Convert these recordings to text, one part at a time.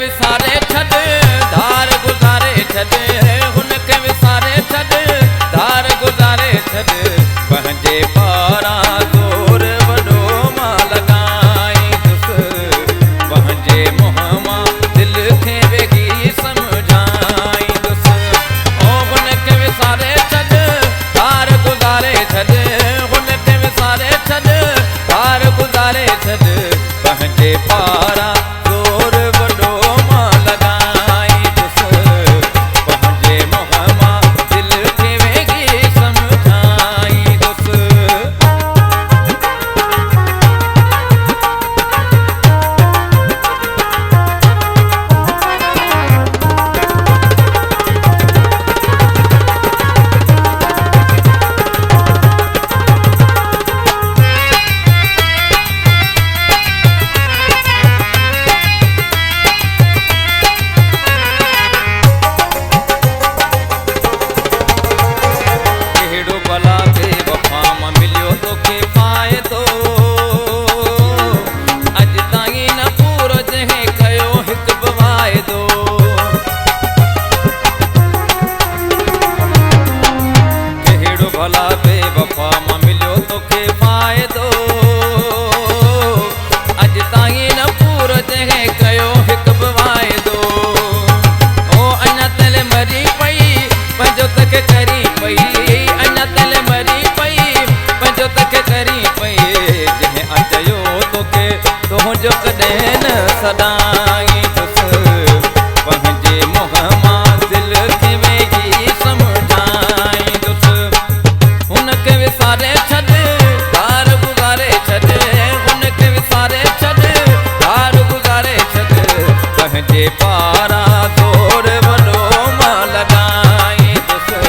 विसारे छॾ धार गुज़ारे छॾ हुनखे विसारे छॾ धार गुज़ारे छॾ पंहिंजे पारां ज़ोर वॾो मां लॻाईंदुसि पंहिंजे मुंहं मां दिलि खे वेही सम्झाईंदुसि ओ हुनखे विसारे छॾ धार गुज़ारे छॾ हुनखे विसारे छॾ धार गुज़ारे छॾ पंहिंजे पारां ज़ोर वॾो मां लॻाईंदुसि पंहिंजे मुंहं मां दिलि खे वेही सम्झाईंदुसि कहिड़ो भला बेवफा मां मिलियो तोखे फ़ाइदो अॼु ताईं न पूरो जंहिं कयो हिकु बि वाइदो कहिड़ो भला बेवफा मां मिलियो तोखे फ़ाइदो अॼु ताईं न पूरो जंहिं कयो हिकु बि वाइदो ओ अञा तले मरी पई पंहिंजो तखे करी पई अञा तले मरी पई पंहिंजो तखे करी पई जंहिं अचयो तोखे तुंहिंजो कॾहिं न सॾाईंदुसि पंहिंजे मुंहं मां दिलि खे वेही सम्झाईंदुसि हुनखे विसारे छॾ धार गुज़ारे छॾ हुनखे विसारे छॾ धार गुज़ारे छॾ पंहिंजे पारां ज़ोर वॾो मां लॻाईंदुसि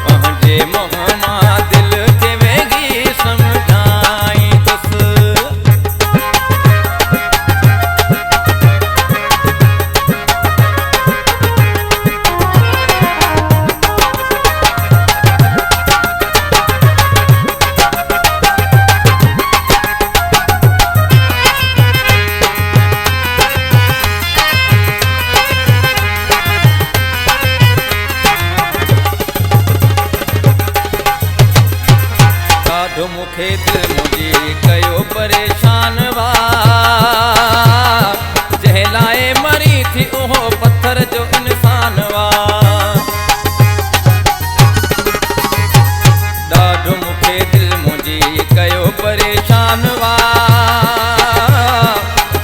पंहिंजे मुंहं मां दिलि खे वेही सम्झाईंदुसि ॾाढो मूंखे दिलि मुंहिंजी कयो परेशान वा जंहिं लाइ मरी थी उहो पथर जो इंसान वा ॾाढो मूंखे दिलि मुंहिंजी कयो परेशान वा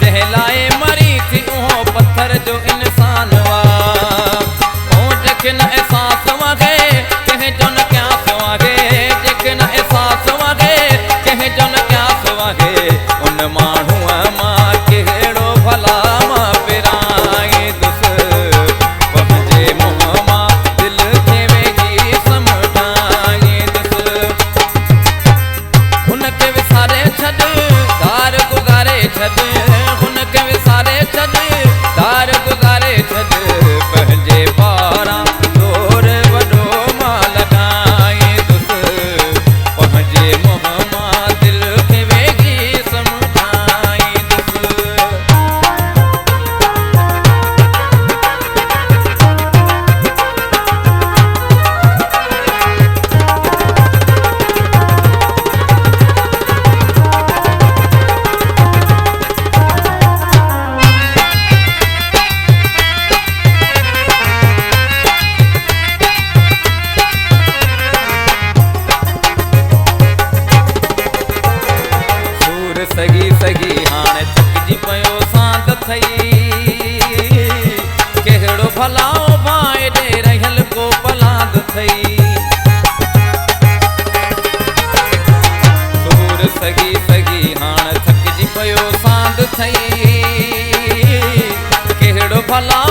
जंहिं लाइ मरी थी उहो पथर जो इंसान वा ओ जंहिंखे न एहसास वाहे कंहिं जो न क्यास वाहे जंहिंखे न एहसास वाहे कंहिं जो न क्यास वाहे उन माण्हूअ मां कहिड़ो भला मां पिराईंदुसि पंहिंजे मुंहं मां दिलि खे वेही सम्झाईंदुसि हुनखे विसारे छॾ धार गुज़ारे छॾ हुनखे विसारे छॾ धार गुज़ारे छॾ पंहिंजे पारां ज़ोर वॾो मां लॻाईंदुसि पंहिंजे मुंहं मां दिलि खे वेही सम्झाईंदुसि सूर सगी सगी हाणे थकिजी पियो सांद थई कहिड़ो भला भाए ॾे रहियल को पलांद थई सूर सगी सगी हाणे थकिजी पियो सांद थई कहिड़ो भला